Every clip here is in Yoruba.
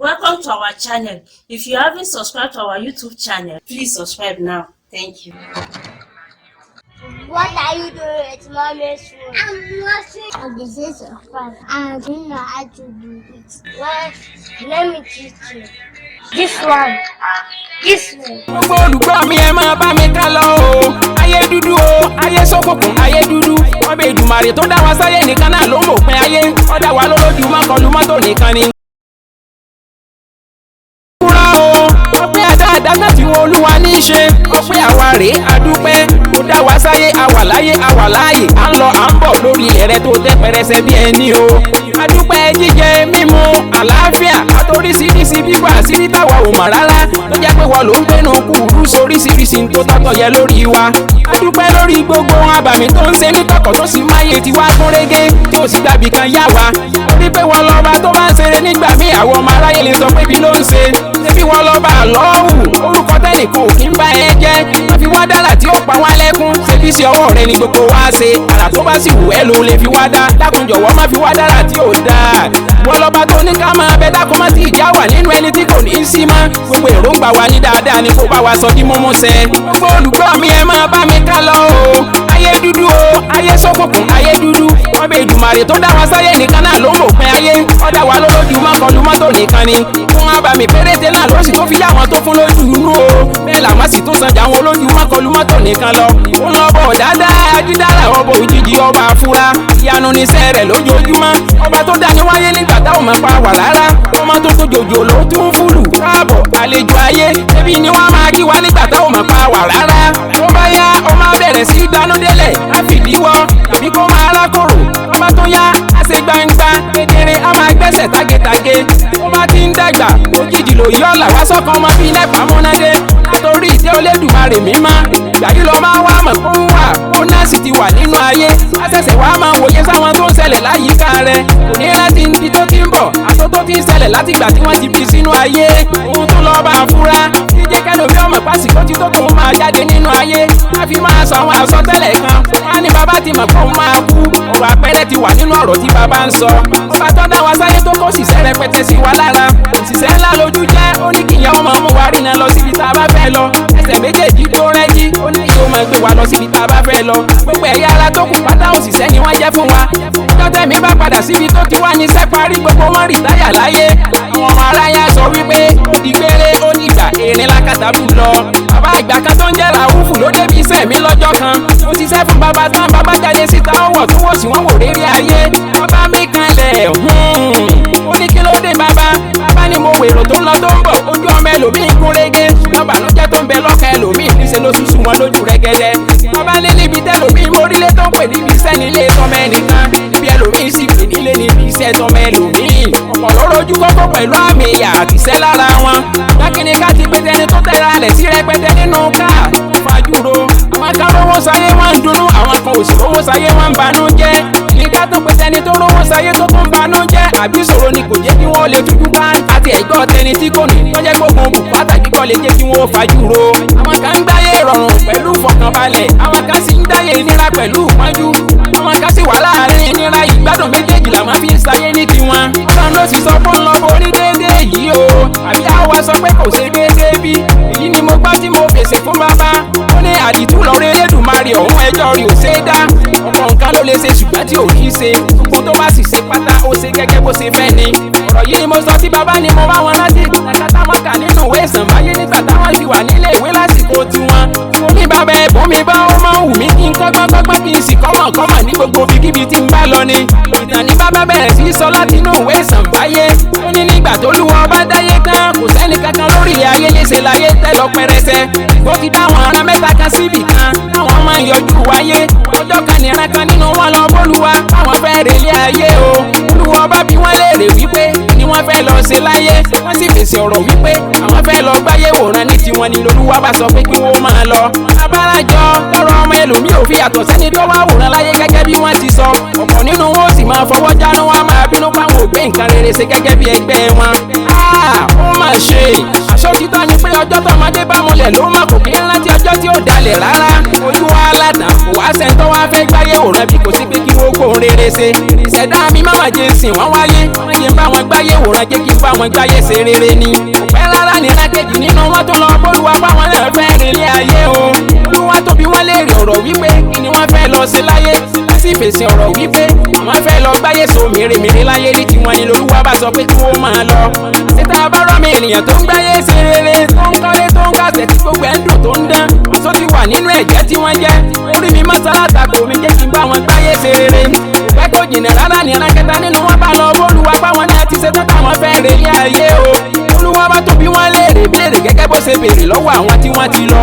Welcome to our channel. If you haven't subscribed to our YouTube channel, please subscribe now. Thank you. What are you doing with mommy's food? I'm washing. This is a fun. I don't know how to do it. Well, let me teach you. This one. This one. Olùgbọ́ mi ẹ máa bá mi ká lọ o. Ayé dúdú o, ayé ṣókùnkùn, ayé dúdú. Ọba Èdùmàrè tó dá wa sáyé nìkan náà ló mọ̀ pé ayé. Ó dá wa lólójú mọ́kànlú mọ́tò nìkan ni. Dáadáa tí wọn Olúwa ní í ṣe ọpẹ́ àwa rèé adúpẹ́ ó dá wa sáyé àwa láyé àwa láàyè à ń lọ à ń bọ̀ lórí ilẹ̀ rẹ tó tẹ́ pẹrẹsẹ bí ẹni o adúpẹ́ jíjẹ mímu àlàáfíà àtòríṣiríṣi bíbọ̀ àṣírí táwa ò mọ̀ rárá tó jẹ́ pé wọ́n ló ń gbénu kúrú sóríṣiríṣi tó tọ́tọ̀ yẹ lórí wa adúpẹ́ lórí gbogbo àbàmì tó ń ṣe ní kọ̀kọ̀ tó sì máyé tiwa kún régé tí ò sì gbàbí kan yá wa torí pé wọ́n lọ́ba tó bá ń ṣeré nígbà míì àwọn ọmọ aráyé lè sọ pé bí ló ń ṣe ṣébí wọ́n lọ́ba lọ́wù orúkọ tẹ́nìkan ò kí ń bá ẹ jẹ́ wọ́n fi wá dára tí ó pa wá lẹ́kún ṣébí sí ọwọ́ rẹ ni gbogbo wa ṣe àrà tó bá sì wù ẹ́ ló lè fi wá dá dákun jọ̀wọ́ má fi wá dára tí ò dáa wọ́n lọ́ba tó ní ká máa bẹ dákun má ti ìjà wà nínú ẹni tí kò ní í sí mọ́ gbogbo èròǹgbà wa ní dáadáa ni kò bá wa sọ di mímú ṣẹ gbogbo olùgbọ́ mi ẹ máa bá mi ká lọ o ayé dúdú o ayé ṣókùnkùn ayé dúdú Ọba Èdùmàrè tó dá wa sáyé nìkan náà ló mọ̀ pé ayé ó dá wa lólójú mọ́kànlú mọ́tò nìkan ni fún àbàmì péréte náà ló sì tó fi yá wọn tó fún lójú inú o bẹ́ẹ̀ làwọn sì tún sanjà wọn lójú mọ́kànlú mọ́tò nìkan lọ ó lọ bọ̀ dáadáa dídára ọbọ̀ òjijì ọba àfúrá ìyanu níṣẹ́ rẹ̀ lójoojúmọ́ ọba tó dá ní wáyé nígbà táwọn máa pa wà rárá ọmọ tó tó jòjò ló tún fúlù káàbọ̀ àlejò ayé ẹbí ni wọ́n máa kí wá nígbà táwọn máa pa wà rárá tó bá yá ọmọ bẹ̀rẹ̀ sí dánú délẹ̀ á fìdíwọ́ àbí kó máa rákòrò ọba tó yá á ṣe gbangba kedere á máa gbẹ́sẹ̀ tágetáge ó bá ti ń dàgbà òjijì ló yọ ọ̀là wá sọ́kàn ọmọ bíi lẹ́pàá múnádé nítorí ìdí Olódùmarè mímọ́ gbàdí lọ máa wá mọ̀ kó ń wà ó náà sì ti wà nínú ayé àṣẹ̀ṣẹ̀ wàá máa wòye sáwọn tó ń ṣẹlẹ̀ láyìíká rẹ̀ òní láti ibi tó ti ń bọ̀ àtótó ti ń ṣẹlẹ̀ látìgbà tí wọ́n ti bí sínú ayé ohun tó lọ bá a fúra jíjẹ́ kẹ́lòmí ọmọ pásìkò tí tó tóun máa jáde nínú ayé a fi máa sọ àwọn àsọtẹ́lẹ̀ kan wọ́n ní bàbá ti mọ̀ pé òun máa kú ọ̀rọ̀ àpẹẹrẹ ti wà nínú ọ̀rọ̀ tí bàbá ń sọ ọba tó dá wa sáyé tó kó òṣìṣẹ́ rẹpẹtẹ sí wa lára òṣìṣẹ́ ńlá lójú jẹ́ ó ní kíyàn ọmọ mú wa rìnà lọ síbi tá a bá fẹ́ lọ ẹsẹ̀ méjèèjì tó rẹ́jí ó ní yóò máa gbé wa lọ síbi tá a bá fẹ́ lọ gbogbo ẹ̀yà ara tó kù pátá òṣìṣẹ́ ni wọ́n jẹ́ fún wa tọ́tẹ̀mí bá padà síbi tó ti wá ní sẹ́parí gbogbo wọn rìtáyà láyé àwọn ọmọ aráyà sọ wípé ó di gbére ó di ìgbà erin lákàtàbù lọ bàbá ìgbà kan tó ń jẹ́ Ràúfù ló débi iṣẹ́ mi lọ́jọ́ kan ó ṣiṣẹ́ fún bàbá tán bàbá jáde síta ó wọ̀ tó wò sí wọ́n wò réré ayé bàbá mi kanlẹ̀ ó ní kí ló dé bàbá ni mo wèrò tó ń lọ tó ń bọ̀ ojú ọmọ ẹlòmíì kún régé lọ́bànújẹ́ tó ń bẹ lọ́kàn ẹlòmíì níṣẹ́ ló ṣùṣù wọn lójú rẹ́gẹ́dẹ́ bàbá ní níbi tẹ́lòmíì mórílé tó ń pè níbi iṣẹ́ nílé tọmọ ẹnìkan níbi ẹlòmíì sì pè nílé níbi iṣẹ́ tọmọ ẹlòmíì ọ̀pọ̀ ló rojú kókó pẹ̀lú àmì ìyà àtìṣẹ́ lára wọn dákìní ká ti pété ẹni tó tẹ̀ra rẹ̀ sí rẹpẹtẹ nínú ká fàjúro àwọn kan rówó sáyé wọn ń dunnú àwọn kan òsì rówó sáyé wọn ń banú jẹ́ nígbà tó pété ẹni tó rówó sáyé tó tún banú jẹ́ àbí ìṣòro ni kò jẹ́ kí wọ́n lè tújú ká àti ẹ̀gbọ́n tẹni tí kò ní tó jẹ́ gbogbo bùkátà kíkọ́ lè jẹ́ kí wọ́n fàjúro àwọn kan ń gbáyé rọrùn pẹ̀lú fọkànbalẹ̀ àwọn kan sì ń gbáyé ìnira pẹ̀lú ìpọ́njú àwọn kan sì wà láàárín ìnira ìgbádùn méjèèjì làwọn fi ń sáyé ní tiwọn ọlọ́run ló sì sọ fún lọ́bọ̀ orí déédéé yìí o àbí àwa sọ pé kò ṣe déédéé bí èyí ni mo gbọ́ tí mo fèsì fún bàbá ó ní àdìtú lọ́rọ̀ Elédùmarè ọ̀hún ẹjọ́ rí ò ṣe é dá ọ̀pọ̀ nǹkan ló lè ṣe ṣùgbọ́n tí ò ní í ṣe gbogbo tó bá sì ṣe pátá ó ṣe gẹ́gẹ́ bó ṣe fẹ́ ni ọ̀rọ̀ yìí ni mo sọ sí bàbá ni mo bá wọn rántí kàkàtà wọn kà nínú ìwé ìsànbáyé nígbà táwọn ti wà nílé ìwé lásìkò tiwọn ó ní bàbá ẹ̀bùn mi bá ó máa ń wù mí kí n kọ́gbọ́n kí n sì kọ́mọ̀ ní gbogbo ibikíbi tí n bá lọ ni ìtàn ní bàbá bẹ̀rẹ̀ sí sọ láti inú ìwé ìsànbáyé ó ní nígbà tó lúwọ́ bá dáyé tán kò sẹ́ni kankan lórí ayé léṣe láyé tẹ́lọ pẹrẹsẹ ó ti dá àwọn ará mẹ́ta kan síbì kan táwọn máa ń yọjú wáyé ọjọ́ kan nìran kan nínú wọn lọ bólúwa àwọn fẹ́ relé ayé o olúwa bá bí wọ́n léèrè wípé ni wọ́n fẹ́ lọ ṣe láyé wọ́n sì fèsì ọ̀rọ̀ wípé àwọn fẹ́ lọ gbáyé wòran ní tiwọn ni lolúwa bá sọ pé kí wọ́n máa lọ abárájọ lọ́rọ̀ ọmọ ẹlòmíì ò fi yàtọ̀ sẹ́ni tó wá wòran láyé gẹ́gẹ́ bí wọ́n ti sọ ọ̀pọ̀ nínú wọn ó sì máa fọwọ́ jáná wọn máa bínú páwọn ògbé nǹkan rere ṣe gẹ́gẹ́ bí ẹgbẹ́ wọn ó mà ṣe aṣọ títọ́ ni pé ọjọ́ tọmọdé bá mọlẹ̀ ló má kò kí ń rántí ọjọ́ tí ó dalẹ̀ rárá ojú wa ládàá kò wá sẹ́ńtọ́ wá fẹ́ gbáyé òran bí kò sí pé kí wọ́n kó rere ṣe ìṣẹ̀dá mi má má jẹ́ sìn wọ́n wáyé kí n bá wọn gbáyé wòran jẹ́ kí n bá wọn gbáyé ṣe rere ni. ọ̀pẹ́ rárá ní rákejì nínú wọn tó lọ bólúwa báwọn náà fẹ́ rìn ilé ayé o. olúwa tó bi wọ́n léèrè ọ̀rọ̀ wípé kí ni wọ́n fẹ́ lọ sí láyé. sí fèsì ọ̀rọ̀ wípé wọ́n fẹ́ lọ gbáyé so mèremère láyé ní tiwọn ni lolúwa bá sọ pé kí wọ́n máa lọ. síta bá rọ́ mi ènìyàn tó ń gbáyé ṣe rere tó ń kọ́lé tó ń kàṣẹ tí gbogbo ẹ̀ ń dùn tó ń dán. àṣọ ti wà nínú ẹ̀jẹ̀ tí wọ́n jẹ́. orí mi máa sáláta kò mi jẹ́ kí n bá wọn gbáyé ṣe rere. ìpẹ́ kò jìnnà rárá ní alákẹ́ta nínú wọn bá lọ bólúwa báwọn náà ti ṣe tó táwọn fẹ́ rè ní ayé o. olúwa bá tó bí wọ́n léèrè béèrè gẹ́gẹ́ bó ṣe béèrè lọ́wọ́ àwọn tí wọ́n ti lọ.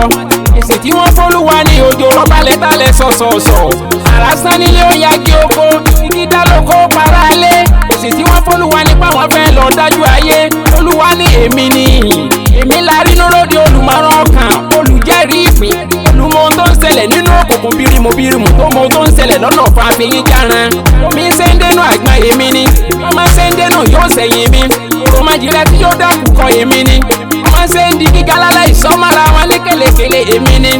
èsì tí wọ́n fólúwa ní òjò rọ́bálẹ̀ tálẹ̀ sọ̀sọ̀ọ̀sọ̀. àràsá nílé ó yá kí oko igi dá lóko para lé. èsì tí wọ́n fólúwa ní páwọn fẹ́ lọ dájú ayé. olúwa ní èmi ni èmi la rí lóde olùmọ̀ràn ọkàn olùjẹ́rìí ìpín olùmọ̀ ohun tó ń ṣẹlẹ̀ nínú òkùnkùn bírímù tó mọ ohun tó ń ṣẹlẹ̀ lọ́nà ọ̀fà àfihàn járan. omi ṣe ń dénú àgbọn èmi ni ọmọ ṣe ń dénú yóò sẹ́yìn mi òròmọdìrẹ tí yóò dákú kọ èmi ni ọmọ ṣe ń di gíga láláì sọ́mọ́ra wọn ní kélekèle èmi ni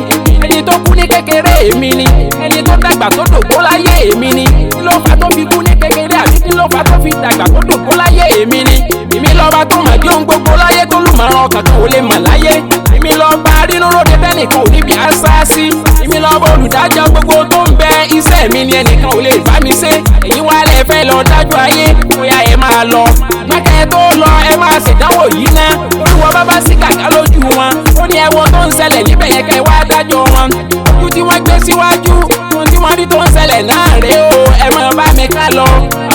ẹni tó kú ní kékeré èmi ni ẹni tó dàgbà tó dògbó láyé èmi ni kí ló fà tó fi kú ní kékeré àbí kí ló fà tó fi dàgbà tó dògbó láyé èmi ni èmi lọ́ba tó mọ̀ dé ohun gbogbo láyé tó lùmọ̀ràn ọkàn tó lè mọ̀ láyé èmi lọ́ba rínúróde tẹ́nìkan ò níbi àṣà sí èmi lọ́ba olùdájọ́ gbogbo tó ń bẹ iṣẹ́ mi ni ẹnìkan ò lè bá mi ṣe èyí wá lẹ fẹ́ lọ dájú ayé bóyá ẹ máa lọ mákẹ́ tó lọ ẹ máa ṣèdánwò yìí ná olúwa bábá sí kàkà lójú wọn ó ní ẹwọ tó ń ṣẹlẹ̀ níbẹ̀ yẹn kẹ́ wá dájọ́ wọn ojú tí wọ́n gbé síwájú ohun tí wọ́n rí tó ń ṣẹlẹ̀ náà rèé o ẹ máa bá mi ká lọ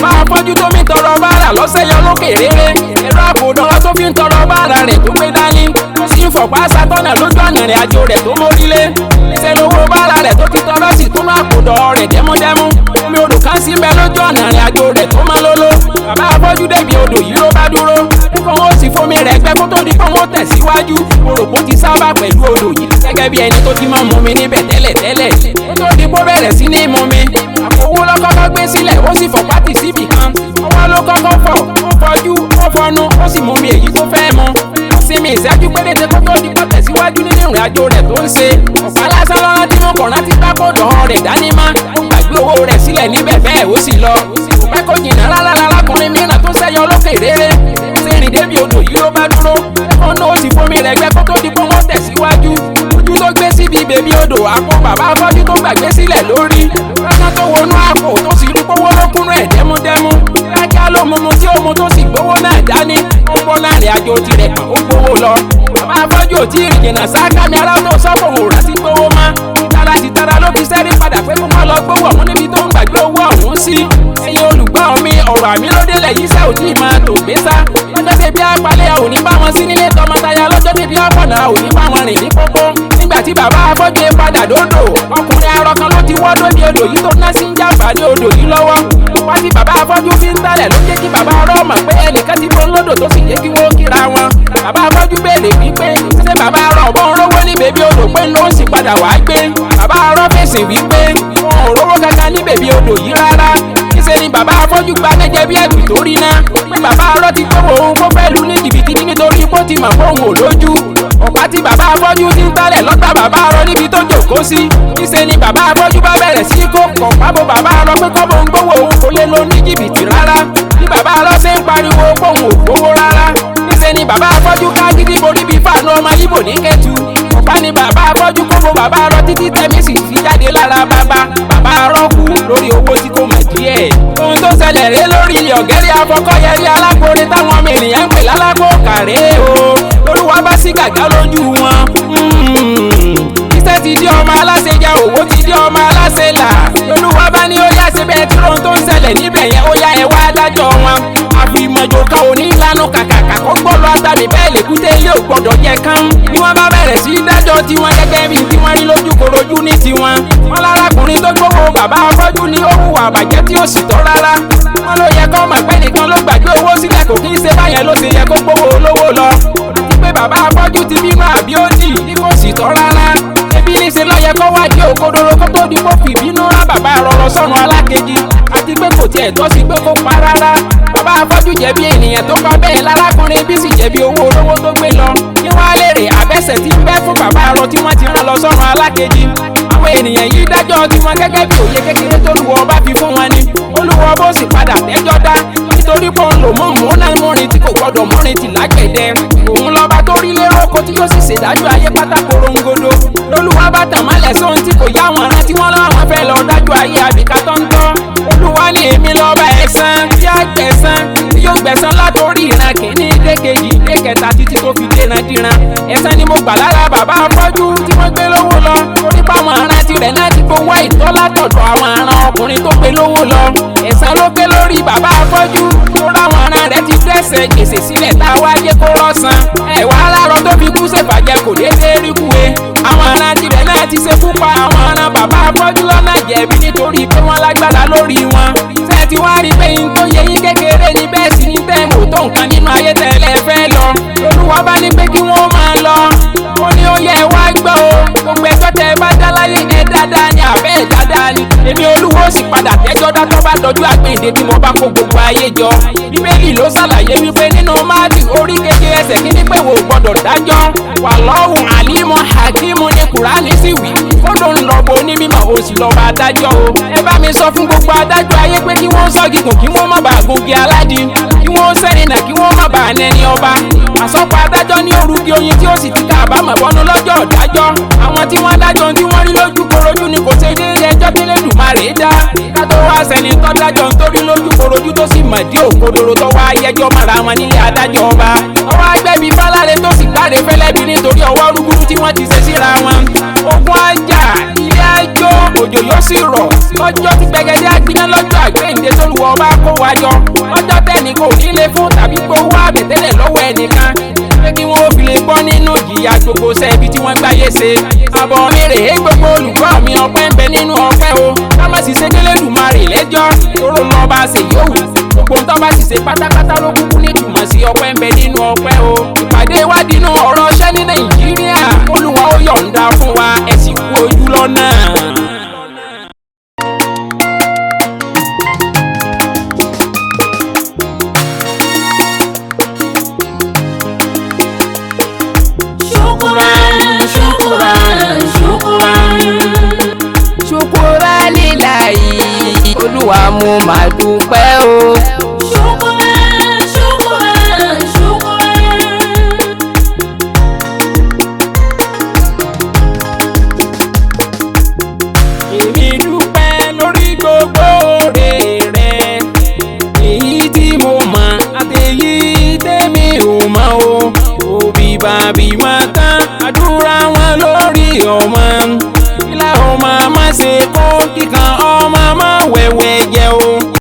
bá a fọ́jú tó mi tọrọ bára lọ́sẹ̀ yọ lókè rere ẹ̀rọ àbòdọ́wọ́ tó fi ń tọrọ bára rẹ̀ tó gbé dání ó sì ń fọ̀pá sátọ́nà lójú ọ̀nà rìn àjò rẹ̀ tó mórílé ṣe lówó bára rẹ̀ tó ti tọrọ sí túnú àpòdọ̀ rẹ̀ dẹ́múdẹ́mú omi odò kan sí bẹ lójú ọ̀nà rìn àjò rẹ̀ tó má lóló bàbá afọ́jú débi odò yìí ló bá dúró kó wọ́n sì fomi rẹ̀ gbẹ kó tó di kó wọ́n tẹ̀síwájú òròpó ti sábà pẹ̀lú odò yìí gẹ́gẹ́ bí ẹni tó ti máa mú mi níbẹ̀ tẹ́lẹ̀ kó tó di kó bẹ̀rẹ̀ sí ní mú mi àpò owó lọ́kọ́kọ́ gbé sílẹ̀ ó sì fọ̀ pátì síbì kan ọwọ́ ló kọ́kọ́ fọ̀ ó fọjú ó fọnu ó sì mú mi èyí tó fẹ́ mu sinmi ìṣẹ́jú péréte kó tó di kó tẹ̀síwájú nínú ìrìn àjò rẹ̀ tó ń ṣe ọ̀pá lásán lọ́rọ́ tí mo kàn rántí pákódọ̀ rẹ̀ dání mọ́ gbàgbé owó rẹ̀ sílẹ̀ níbẹ̀ bẹ́ẹ̀ ó sì lọ òpẹ́ kò jìnnà rárá lárákùnrin mìíràn tó ṣẹ́yọ lókè rere ṣe rìn débi odò yìí ló bá dúró ọ̀nà ó sì fomi rẹ̀ gbẹ kó tó di kó wọ́n tẹ̀síwájú ojú tó gbé síbi bèbí odò àpò bàbá afọ́jú tó gbàgbé sílẹ̀ lórí lọ́nà tó wọnú àpò tó sì rí kówó lókùnrin ẹ̀ dẹ́múdẹ́mú kíákíá ló mumu tí ó mu tó sì gbówó náà dání ó bọ́ láàrin àjò tirẹ̀ kan ó gbówó lọ bàbá afọ́jú ò tí ì rìn jìnnà sákàmì ará tó sọ́kò wò rántí gbówó má tara ló fi sẹ́rí padà pé kó má lọ gbówó ọ̀hún níbi tó ń gbàgbé owó ọ̀hún sí ẹ̀yin olùgbọ́ mi ọ̀rọ̀ àmì ló délẹ̀ yìí sẹ́ ò tí ì máa tò gbé sá lọ́jọ́ débi apalẹ̀ ò ní bá wọn sí nílé tọmọtaya lọ́jọ́ débi ọ̀pọ̀nà ò ní bá wọn rìn ní pópó nígbà tí bàbá afọ́jú padà dòdò ọkùnrin arọ kan ló ti wọ́ lóde odò yìí tó ná sí ń jàmbá ní odò yìí lọ́wọ́ wá tí bàbá afọ́jú fi ń tálẹ̀ ló jẹ́ kí bàbá arọ mọ̀ pé ẹnìkan ti bọ́ lódò tó sì jẹ́ kí wọ́n kíra wọn bàbá afọ́jú béèrè wípé ṣé bàbá arọ ọ̀bọ̀n rówó ní bèbí odò pé ló ń sì padà wá gbé bàbá arọ fèsì wípé wọn ò rówó kankan ní bèbí odò yìí rárá níṣẹ́ ni bàbá afọ́jú gba nẹ́jẹ́ bí ẹ̀gbìn tó rí ná pé bàbá arọ ti gbówó òun kó fẹ́ lu ní jìbìtì nítorí bó ti mọ̀ fóun ò lójú ọ̀pá tí bàbá afọ́jú ti ń tálẹ̀ lọ́gbà bàbá arọ níbi tó jòkó sí níṣẹ́ ni bàbá afọ́jú bá bẹ̀rẹ̀ sí kó kọ̀ọ̀pá bo bàbá arọ pé kọ́ bó ń gbówó òun kò lè lo ní jìbìtì rárá bí bàbá arọ ṣe ń pariwo fóun ò gbówó rárá níṣẹ́ ni bàbá afọ́jú ká gidi borí bí fáànù ọmọ Ìgbò ní Kẹ́tù ọ̀pá ni bàbá afọ́jú kó bo bàbá arọ títí tẹ̀mí sì fi jáde lára bàbá arọ kú lórí owó tí kò mọ̀ díẹ̀ ohun tó ṣẹlẹ̀ ré lórí ọ̀gẹ́rẹ́ afọkọ́yẹrí alákòórè táwọn ọmọ ènìyàn ń pè lálákò kàrẹ́ o lolúwa bá sí gàgá lójú wọn iṣẹ́ ti di ọmọ aláṣẹ jẹ owó ti di ọmọ aláṣẹ là lolúwa bá ní ó yá ṣe bẹ́ẹ̀ tí ohun tó ń ṣẹlẹ̀ níbẹ̀ yẹn ó yá ẹ wá dájọ́ wọn àfi ìmọ̀jò kan ò ní ìlànà kàkàkà kó gbọ́dọ̀ àtàbí bẹ́ẹ̀ lè kúté ilé ò gbọ́dọ̀ jẹ kán bí wọ́n bá bẹ̀rẹ̀ sí dájọ́ tiwọn gẹ́gẹ́ bí tí wọ́n rí lójú korojú ní tiwọn wọn lárákùnrin tó gbówó bàbá afọ́jú ní ó hùwà àbàjẹ́ tí ó sì tọ́ rárá wọn ló yẹ kó mọ̀ pé nìkan ló gbàgbé owó sílẹ̀ kò kí ń ṣe báyẹn ló ṣe yẹ kó gbówó olówó lọ àti pé bàbá afọ́jú ti bínú àbí ó dì ní kò sì tọ́ rárá ebi níṣe ló yẹ kó wádìí òkodoro kó tó di kó fi ìbínú rán bàbá rọrọ sọ́nù alákejì àti pé kò tiẹ̀ tọ́ sí pé kó pa rárá bàbá afọ́jú jẹ̀bi ènìyàn tó pa bẹ́ẹ̀ lárákùnrin bí sì jẹ̀bi owó olówó tó gbé lọ kí wọ́n á lérè àbẹ́sẹ̀ tí ń bẹ fún bàbá arọ tí wọ́n ti rán lọ sọ́nù alákejì àwọn ènìyàn yìí dájọ́ tiwọn gẹ́gẹ́ bí òye kékeré tó lùwọ́ bá fi fún wọn ni olùwọ́ bó sì padà tẹ́jọ́ dá nítorí pé òun lò mọ́ gbọ́dọ̀ mọ́rin tì lágbẹ̀dẹ òun lọ́ba tó rí lérò kó tí yóò sì ṣèdájọ́ ayé pátá korongodo lólúwa bá tàn mọ́lẹ̀ sóhun tí kò yá wọn rán tí wọ́n láwọn fẹ́ lọ dájọ́ ayé àbíká tó ń tọ́ olúwa ní èmi lọ́ba ẹ̀san tí á gbẹ̀san tí yóò gbẹ̀san látòrí ìran kìíní dé kejì dé kẹta títí tó fi dé ìran díran ẹ̀san ni mo gbà lára bàbá afọ́jú tí wọ́n gbé lówó lọ torí báwọn aràn tirẹ̀ náà ti gbowó ìtọ́ látọ̀dọ̀ àwọn aràn ọkùnrin tó gbé lówó lọ ẹ̀san ló ké lórí bàbá afọ́jú tó láwọn aràn rẹ̀ ti dẹ́ṣẹ̀ gbèsè sílẹ̀ tá a wá jẹ́ kó rọ́ọ̀sán ẹ̀wà alárọ̀ tó fi kú ṣèfàjẹ́ kò déédéé rí kúwe àwọn aràn tirẹ̀ náà ti ṣekú pa àwọn aràn bàbá afọ́jú lọ́nà jẹ̀bi nítorí pé wọ́n lágbára lórí wọn ṣé ti wá rí pé yín tó yẹ yín kékeré ní bẹ́ẹ̀ sì ní tẹ́ẹ̀mù tó nǹkan nínú ayé tẹ́lẹ̀ fẹ́ lọ lolúwa bá ní pé kí wọ́n máa lọ ó ní ó yẹ wá gbọ́ o gbogbo ẹjọ́ tẹ́ ẹ bá dá láyé ẹ dáadáa ni àbẹ́ ẹ dáadáa ni èmi olúwo sì padà tẹ́jọ́ dá tó bá dọjú àgbèǹde tí mo bá kó gbogbo ayé jọ bíbélì ló ṣàlàyé wípé nínú máàdì orí keje ẹsẹ̀ kíní pé wò gbọ́dọ̀ dájọ́ wallahu alimun hakimun ní kùránì sì wí kódò ń lọ bo ní mímọ́ o sì lọ́ọ́ bá dájọ́ o ẹ bá mi sọ fún gbogbo adájọ́ ayé pé kí wọ́n sọ gígùn kí wọ́n má bàa gungi aládìí kí wọ́n sẹ́rìnà kí wọ́n má bàa nẹni ọba àsọpọ̀ adájọ́ ní orúkẹ oyin tí ó sì ti kábàámọ̀ bọ́nu lọ́jọ́ ọ̀dájọ́ àwọn tí wọ́n dájọ́ tí wọ́n rí lójú korojú ni kò ṣe déédé ẹjọ́ tí Elédùmarè dá kátó wá sẹ́ni tó dájọ́ nítorí lójú korojú tó sì mọ̀ dí òkodoro tó wá yẹjọ́ mara wọn nílé adájọ́ ọba ọwọ́ agbẹ́bí fálárẹ̀ tó sì gbáre fẹ́lẹ́bí nítorí ọwọ́ rúgúrú tí wọ́n ti ṣe síra wọn ogun ajá ilé ajó òjò yóò sì rọ̀ ọjọ́ tí gbẹgẹdẹ agbiná lọ́jọ́ àgbẹ̀ǹde tó lu ọba kó wájọ ọjọ́ tẹ́ni kò nílé fún tàbí gbowó àbẹ̀tẹ́lẹ̀ lọ́wọ́ ẹnìkan pé kí wọ́n fi lè bọ́ nínú ìjìyà gbogbo sẹ́ẹ̀bì tí wọ́n gbáyé ṣe àbọ̀ mi rèé gbogbo olùkọ́ mi ọpẹ́ ń bẹ nínú ọpẹ́ o ká má sì ṣe Elédùmarè lẹ́jọ́ tóró lọ́ọ́ bá ṣe yóò wù gbogbo ń tọ́ bá sì ṣe pátápátá ló kúkú ní ìtumọ̀ sí ọpẹ́ ń bẹ nínú ọpẹ́ o ìpàdé ìwádìí inú ọ̀rọ̀ ṣẹ́ ní Nàìjíríà Olúwa ó yọ̀ǹda fún wa ẹ sì kú ojú lọ́nà. Ṣùkúrà lílàyí Olúwa mo máa dúpẹ́ o.